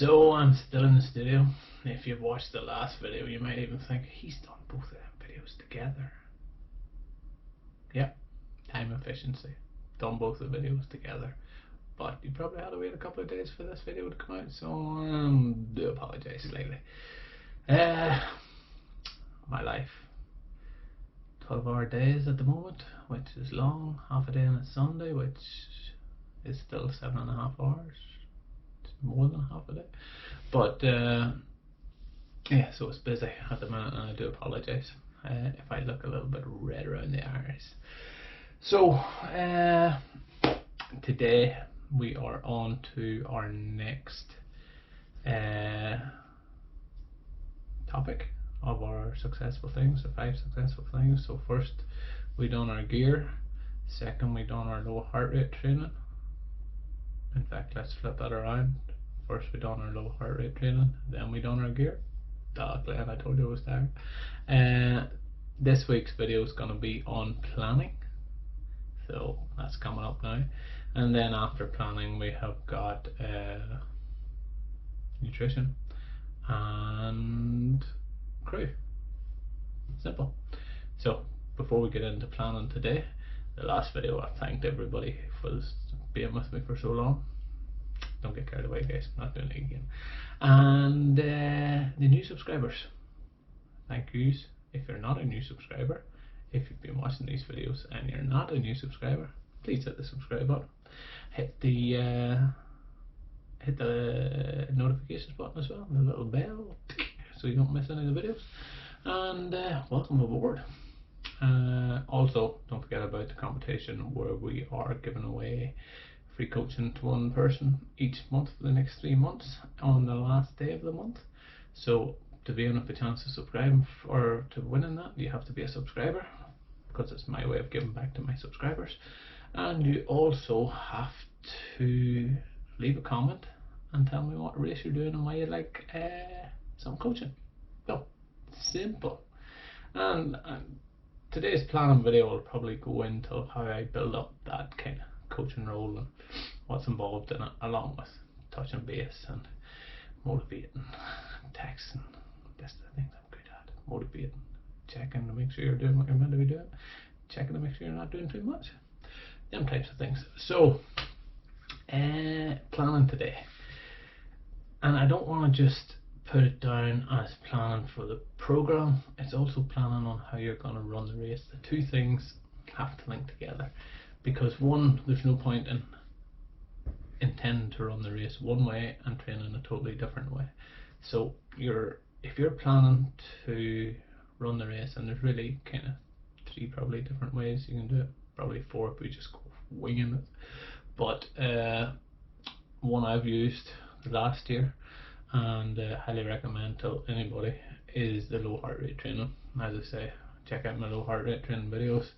So I'm still in the studio. If you've watched the last video, you might even think he's done both of them videos together. Yep, time efficiency. Done both the videos together. But you probably had to wait a couple of days for this video to come out, so do apologise slightly. My life. 12-hour days at the moment, which is long. Half a day on a Sunday, which is still 7.5 hours. It's more than half a day. But yeah, so it's busy at the minute, and I do apologise if I look a little bit red around the eyes. So today we are on to our next topic of our successful things, the 5 successful things. So first we done our gear, second we done our low heart rate training. In fact, let's flip that around. First we done our low heart rate training, then we done our gear. Glenn, I told you it was time. This week's video is going to be on planning, so that's coming up now. And then after planning we have got nutrition and crew. Simple. So before we get into planning today, the last video I thanked everybody for being with me for so long. Don't get carried away, guys, I'm not doing it again. And the new subscribers, thank yous. If you're not a new subscriber, if you've been watching these videos and you're not a new subscriber, please hit the subscribe button, hit the notifications button as well, and the little bell, so you don't miss any of the videos. And welcome aboard. Also, don't forget about the competition where we are giving away free coaching to one person each month for the next 3 months on the last day of the month. So to be in a chance to subscribe or to win in that, you have to be a subscriber, because it's my way of giving back to my subscribers. And you also have to leave a comment and tell me what race you're doing and why you like some coaching. So simple. And today's planning video will probably go into how I build up that kind of coaching role and what's involved in it, along with touching base and motivating, texting. That's the things I'm good at. Motivating, checking to make sure you're doing what you're meant to be doing, checking to make sure you're not doing too much, them types of things. So planning today, and I don't want to just put it down as planning for the program, it's also planning on how you're going to run the race. The two things have to link together, because one, there's no point in intending to run the race one way and training a totally different way. So if you're planning to run the race, and there's really kind of 3 probably different ways you can do it, probably 4 if we just go winging it, but one I've used last year and highly recommend to anybody is the low heart rate training. As I say, check out my low heart rate training videos.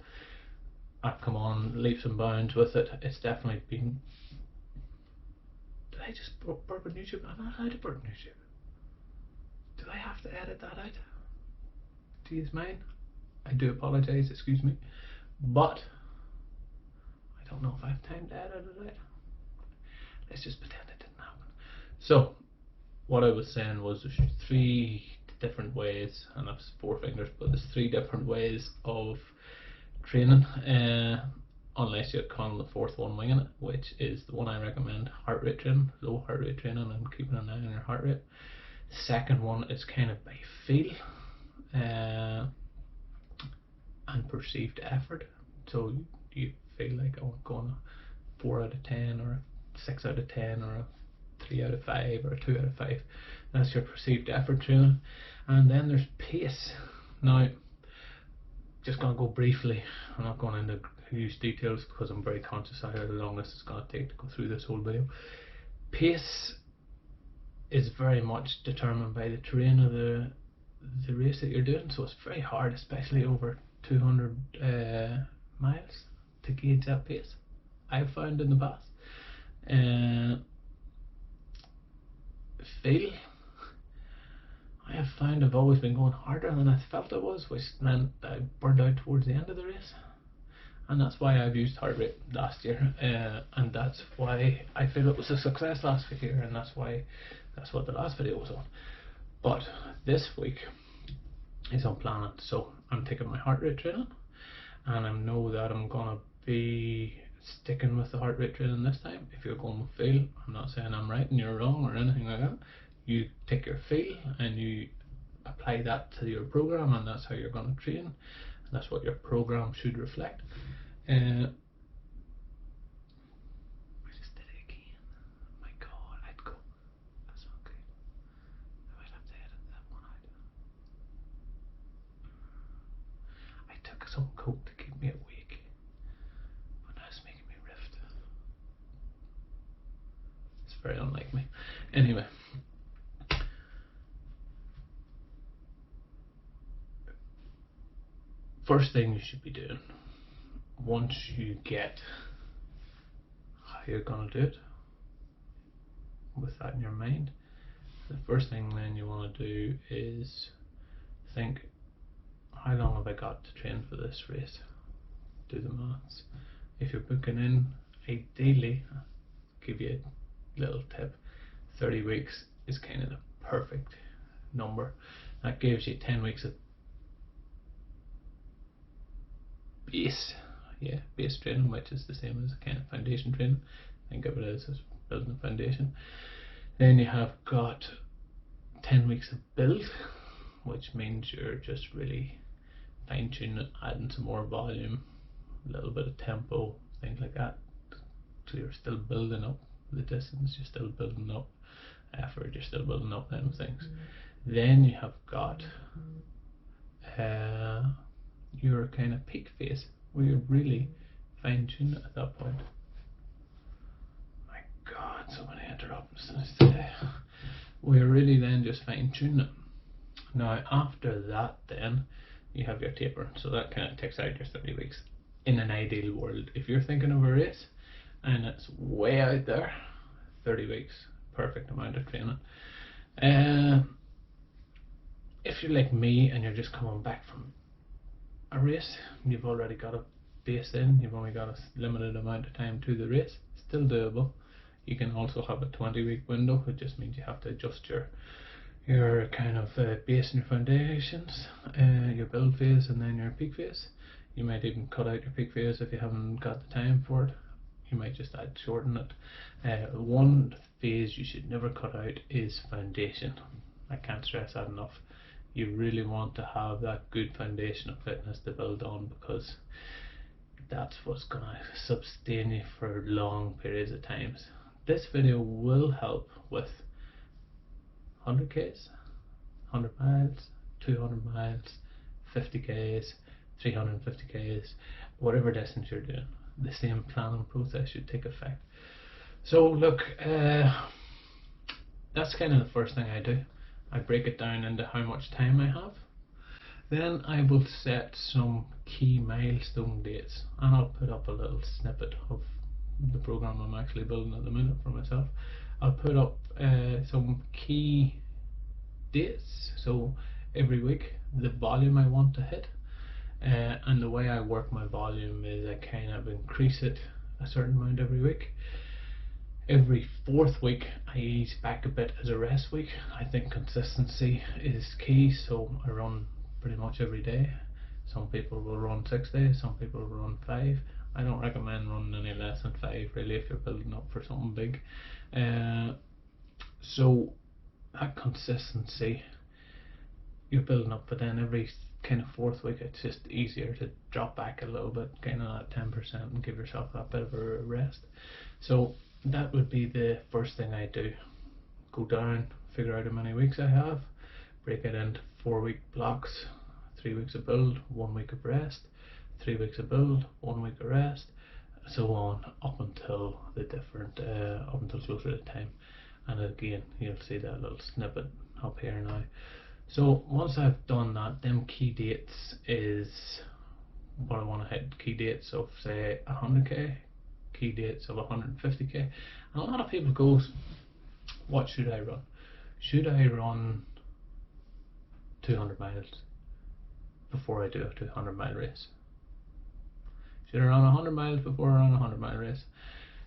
I've come on leaps and bounds with it. It's definitely been... Did I just burp on YouTube? I'm not allowed to burp on YouTube. Do I have to edit that out? Do you mind? I do apologise, excuse me. But I don't know if I have time to edit it out. Let's just pretend it didn't happen. So what I was saying was there's 3 different ways, and I've 4 fingers, but there's 3 different ways of training, unless you're calling the 4th one winging it, which is the one I recommend, heart rate training, low heart rate training, and keeping an eye on your heart rate. The second one is kind of by feel and perceived effort. So you feel like, oh, I'm going a 4 out of 10 or a 6 out of 10 or a 3 out of 5 or a 2 out of 5. That's your perceived effort training. And then there's pace. Now, just going to go briefly, I'm not going into huge details because I'm very conscious of how long this is going to take to go through this whole video. Pace is very much determined by the terrain of the race that you're doing, so it's very hard, especially over 200 miles, to gauge that pace, I've found in the past. Feel, I have found I've always been going harder than I felt I was, which meant I burned out towards the end of the race. And that's why I've used heart rate last year, and that's why I feel it was a success last year, and that's why That's what the last video was on. But this week is on planning, so I'm taking my heart rate training, and I know that I'm gonna be sticking with the heart rate training this time. If you're going with feel, I'm not saying I'm right and you're wrong or anything like that. You take your feel and you apply that to your program, and that's how you're going to train. That's what your program should reflect. I just did it again. My God, I'd go. That's not good. I might have to edit that one out. I took some coke to keep me awake, but now it's making me rift. It's very unlike me. Anyway. First thing you should be doing, once you get how you're going to do it, with that in your mind, the first thing then you want to do is think, how long have I got to train for this race? Do the maths. If you're booking in, ideally, I'll give you a little tip, 30 weeks is kind of the perfect number. That gives you 10 weeks of base training, which is the same as kind of foundation training. Think of it as building a foundation. Then you have got 10 weeks of build, which means you're just really fine tuning, adding some more volume, a little bit of tempo, things like that. So you're still building up the distance, you're still building up effort, you're still building up them things. Then you have got your kind of peak phase, where you're really fine tuning at that point. My God, so many interruptions today. We're really then just fine tuning it. Now after that, then you have your taper, so that kind of takes out your 30 weeks. In an ideal world, if you're thinking of a race and it's way out there, 30 weeks, perfect amount of training. If you're like me and you're just coming back from a race, you've already got a base in, you've only got a limited amount of time to the race, still doable. You can also have a 20-week window, which just means you have to adjust your kind of base and your foundations, your build phase and then your peak phase. You might even cut out your peak phase if you haven't got the time for it. You might just shorten it. One phase you should never cut out is foundation. I can't stress that enough. You really want to have that good foundation of fitness to build on, because that's what's going to sustain you for long periods of times. This video will help with 100 k's, 100 miles, 200 miles, 50 k's, 350 k's, whatever distance you're doing. The same planning process should take effect. So look, that's kind of the first thing I do. I break it down into how much time I have. Then I will set some key milestone dates, and I'll put up a little snippet of the program I'm actually building at the minute for myself. I'll put up some key dates, so every week the volume I want to hit, and the way I work my volume is I kind of increase it a certain amount every week. Every fourth week I ease back a bit as a rest week. I think consistency is key, so I run pretty much every day. Some people will run 6 days, some people will run 5. I don't recommend running any less than 5 really if you're building up for something big. So that consistency you're building up, but then every kind of fourth week it's just easier to drop back a little bit, kind of that 10%, and give yourself that bit of a rest. So that would be the first thing I do. Go down, figure out how many weeks I have, break it into 4-week blocks, 3 weeks of build, 1 week of rest, 3 weeks of build, 1 week of rest, so on, up until the different, up until closer to time. And again, you'll see that little snippet up here now. So once I've done that, them key dates is what I want to hit. Key dates of say 100k, key dates of 150k. And a lot of people goes, what should I run? Should I run 200 miles before I do a 200 mile race? Should I run 100 miles before I run a 100 mile race?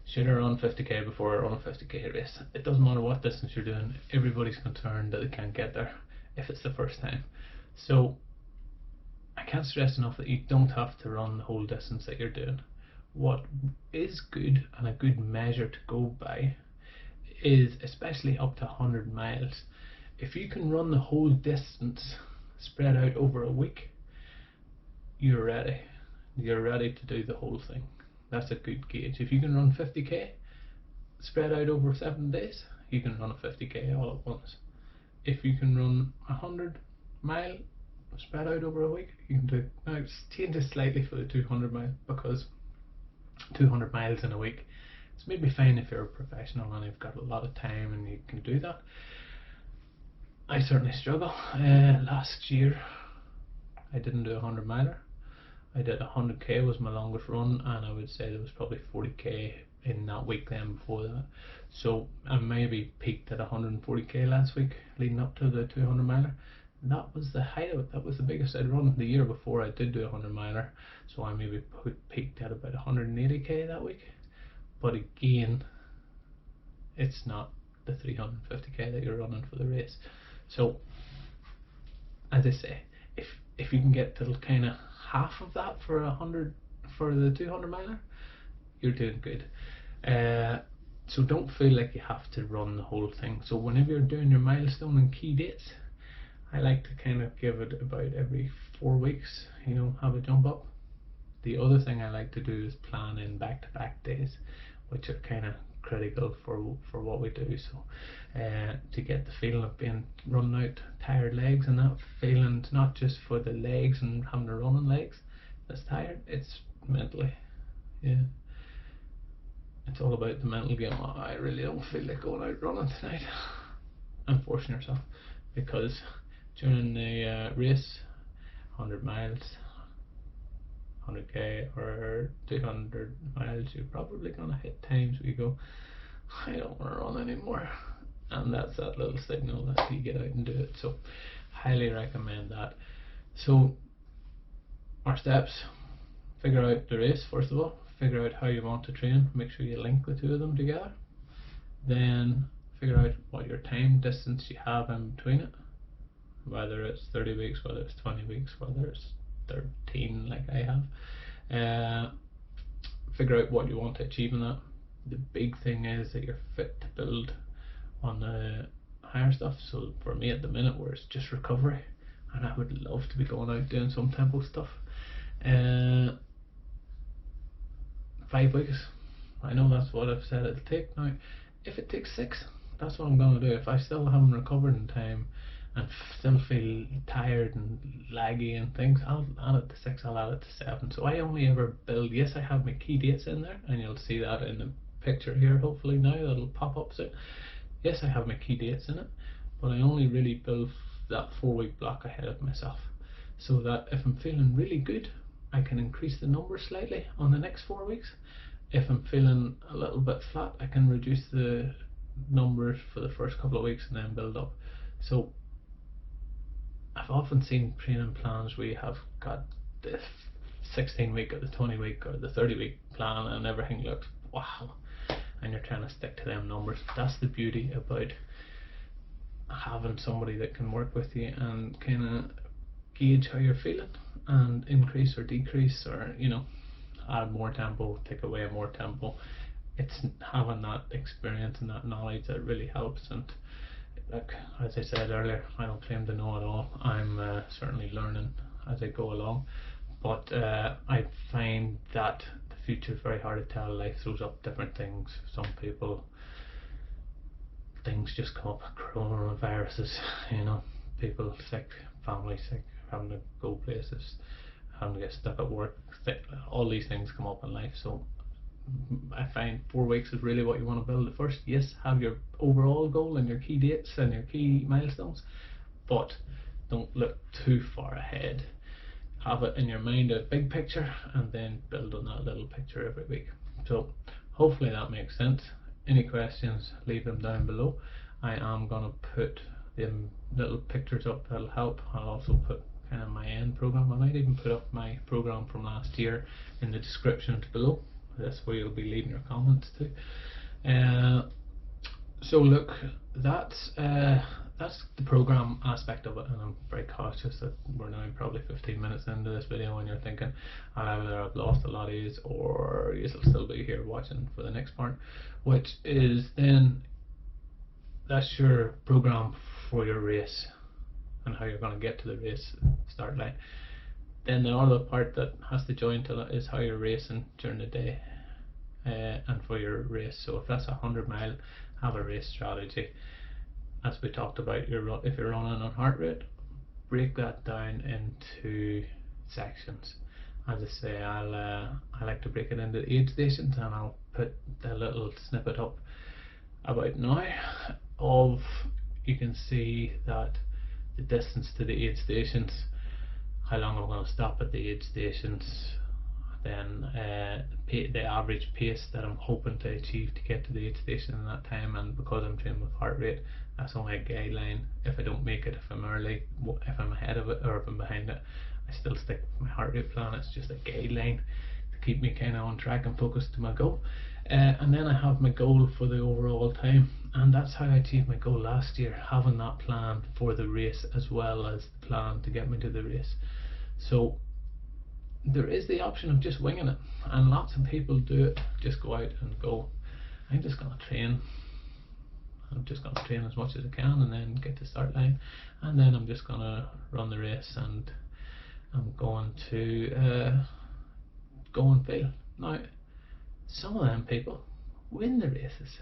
Should I run 50k before I run a 50k race? It doesn't matter what distance you're doing, everybody's concerned that they can't get there if it's the first time. So I can't stress enough that you don't have to run the whole distance that you're doing. What is good and a good measure to go by is, especially up to 100 miles, if you can run the whole distance spread out over a week, you're ready. You're ready to do the whole thing. That's a good gauge. If you can run 50k spread out over 7 days, you can run a 50k all at once. If you can run 100-mile spread out over a week, you can do it. Now it's changes slightly for the 200 mile, because 200 miles in a week, it's maybe fine if you're a professional and you've got a lot of time and you can do that. I certainly struggle. Last year I didn't do a 100-miler. I did 100k was my longest run, and I would say there was probably 40k in that week then before that. So I maybe peaked at 140k last week leading up to the 200-miler. That was the height of it. That was the biggest I'd run. The year before I did do a 100-miler, so I maybe peaked at about 180k that week. But again, it's not the 350k that you're running for the race. So as I say, if you can get to kind of half of that for the 200-miler, you're doing good. So don't feel like you have to run the whole thing. So whenever you're doing your milestone and key dates, I like to kind of give it about every 4 weeks, you know, have a jump up. The other thing I like to do is plan in back-to-back days, which are kind of critical for what we do. So to get the feeling of being running out tired legs, and that feeling, not just for the legs and having to run on legs that's tired, it's mentally, yeah, it's all about the mental game. Oh, I really don't feel like going out running tonight, and forcing yourself, because during the race, 100 miles, 100k or 200 miles, you're probably going to hit times where you go, I don't want to run anymore, and that's that little signal that you get out and do it. So highly recommend that. So our steps: figure out the race first of all, figure out how you want to train, make sure you link the two of them together, then figure out what your time distance you have in between it, whether it's 30 weeks, whether it's 20 weeks, whether it's 13 like I have. Figure out what you want to achieve in that. The big thing is that you're fit to build on the higher stuff. So for me at the minute, where it's just recovery, and I would love to be going out doing some tempo stuff. 5 weeks, I know that's what I've said it'll take. Now if it takes 6, that's what I'm going to do. If I still haven't recovered in time and still feel tired and laggy and things, I'll add it to 6, I'll add it to 7. So I only ever build, yes, I have my key dates in there, and you'll see that in the picture here hopefully now, that'll pop up soon. Yes, I have my key dates in it, but I only really build that 4-week block ahead of myself, so that if I'm feeling really good, I can increase the number slightly on the next 4 weeks. If I'm feeling a little bit flat, I can reduce the numbers for the first couple of weeks and then build up. So I've often seen training plans where you have got the 16-week or the 20-week or the 30-week plan, and everything looks wow, and you're trying to stick to them numbers. That's the beauty about having somebody that can work with you and kind of gauge how you're feeling and increase or decrease, or, you know, add more tempo, take away more tempo. It's having that experience and that knowledge that really helps. And like, as I said earlier, I don't claim to know it all. I'm certainly learning as I go along, but I find that the future is very hard to tell. Life throws up different things. Some people, things just come up, coronaviruses, you know, people sick, family sick, having to go places, having to get stuck at work, all these things come up in life. So I find 4 weeks is really what you want to build at first. Yes, have your overall goal and your key dates and your key milestones, but don't look too far ahead. Have it in your mind, a big picture, and then build on that little picture every week. So hopefully that makes sense. Any questions, leave them down below. I am going to put them little pictures up that'll help. I'll also put kind of my end program. I might even put up my program from last year in the description below. That's where you'll be leaving your comments to. So look, that's the program aspect of it, and I'm very cautious that we're now probably 15 minutes into this video and you're thinking either I've lost a lot of yous or you'll still be here watching for the next part, which is then that's your program for your race and how you're going to get to the race start line. Then the other part that has to join to that is how you're racing during the day and for your race. So if that's a 100-mile, have a race strategy. As we talked about, if you're running on heart rate, break that down into sections. As I say, I like to break it into aid stations, and I'll put a little snippet up about now of, you can see that the distance to the aid stations, how long I'm going to stop at the aid stations, then the average pace that I'm hoping to achieve to get to the aid station in that time. And because I'm training with heart rate, that's only a guideline. If I don't make it, if I'm early, if I'm ahead of it or if I'm behind it, I still stick with my heart rate plan. It's just a guideline to keep me kind of on track and focused to my goal. And then I have my goal for the overall time, and that's how I achieved my goal last year, having that plan for the race as well as the plan to get me to the race. So there is the option of just winging it, and lots of people do it, just go out and go, I'm just going to train, I'm just going to train as much as I can and then get to start line, and then I'm just going to run the race and I'm going to go and fail. Now some of them people win the races,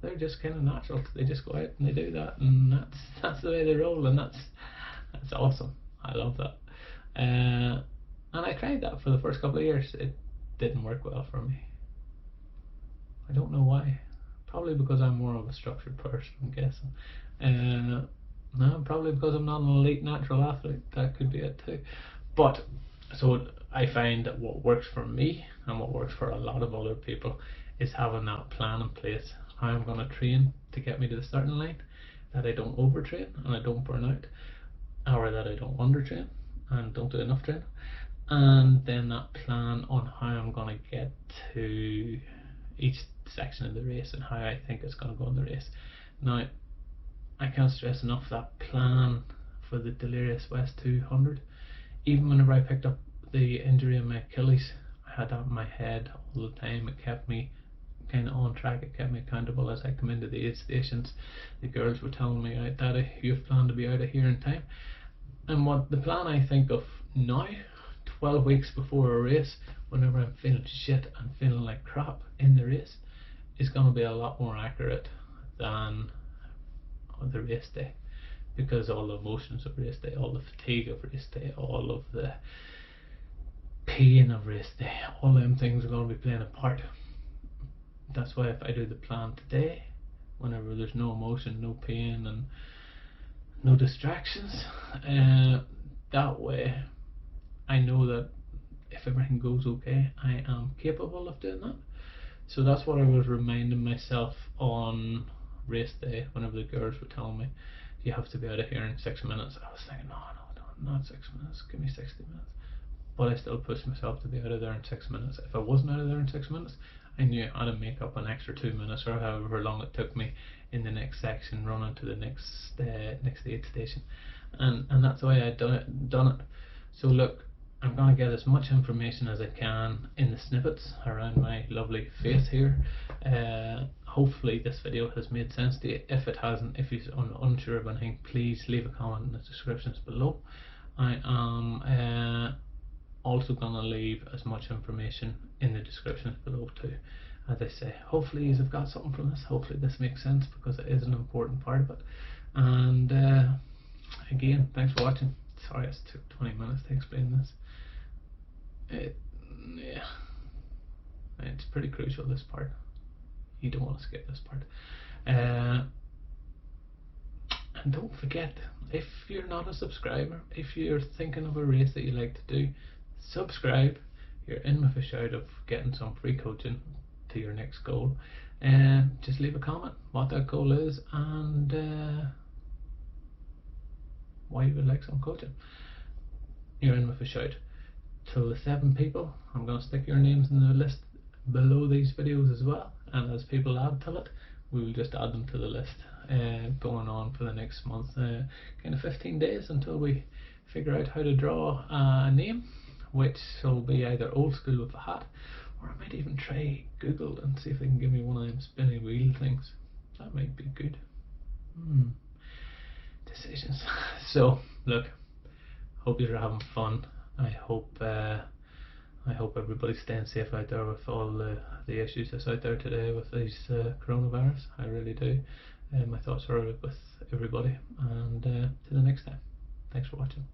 they're just kind of natural, they just go out and they do that, and that's the way they roll, and that's awesome. I love that. And I tried that for the first couple of years. It didn't work well for me. I don't know why. Probably because I'm more of a structured person, I'm guessing. No, probably because I'm not an elite natural athlete. That could be it too. But so I find that what works for me and what works for a lot of other people is having that plan in place. How I'm going to train to get me to the starting line, that I don't overtrain and I don't burn out, or that I don't undertrain and don't do enough training. And then that plan on how I'm going to get to each section of the race and how I think it's going to go in the race. Now, I can't stress enough that plan for the Delirious West 200. Even whenever I picked up the injury in my Achilles, I had that in my head all the time. It kept me kind of on track, it kept me accountable as I come into the aid stations. The girls were telling me, right, Daddy, you've planned to be out of here in time. And what the plan I think of now, 12 weeks before a race, whenever I'm feeling shit and feeling like crap in the race, is going to be a lot more accurate than on the race day, because all the emotions of race day, all the fatigue of race day, all of the pain of race day, all them things are going to be playing a part. That's why if I do the plan today, whenever there's no emotion, no pain and no distractions, that way I know that if everything goes okay, I am capable of doing that. So that's what I was reminding myself on race day whenever the girls were telling me you have to be out of here in 6 minutes. I was thinking, no, not 6 minutes, give me 60 minutes. But I still pushed myself to be out of there in 6 minutes. If I wasn't out of there in 6 minutes, I knew I had to make up an extra 2 minutes or however long it took me in the next section, running to the next aid station. And that's the way I'd done it. So look, I'm going to get as much information as I can in the snippets around my lovely face here. Hopefully this video has made sense to you. If it hasn't, if you're unsure of anything, please leave a comment in the descriptions below. I am also going to leave as much information in the descriptions below too. As I say, hopefully you've got something from this. Hopefully this makes sense, because it is an important part of it. And again, thanks for watching. Sorry it took 20 minutes to explain this. Yeah, it's pretty crucial, this part. You don't want to skip this part. And don't forget, if you're not a subscriber, if you're thinking of a race that you like to do, subscribe. You're in with a shout of getting some free coaching to your next goal. And just leave a comment what that goal is and why you would like some coaching. You're in with a shout. Till the 7 people, I'm going to stick your names in the list below these videos as well, and as people add to it, we will just add them to the list, going on for the next month, kind of 15 days until we figure out how to draw a name, which will be either old school with a hat, or I might even try Google and see if they can give me one of them spinny wheel things. That might be good. Decisions. So look, hope you're having fun. I hope everybody's staying safe out there with all the issues that's out there today with these coronavirus. I really do. My thoughts are with everybody, and to the next time. Thanks for watching.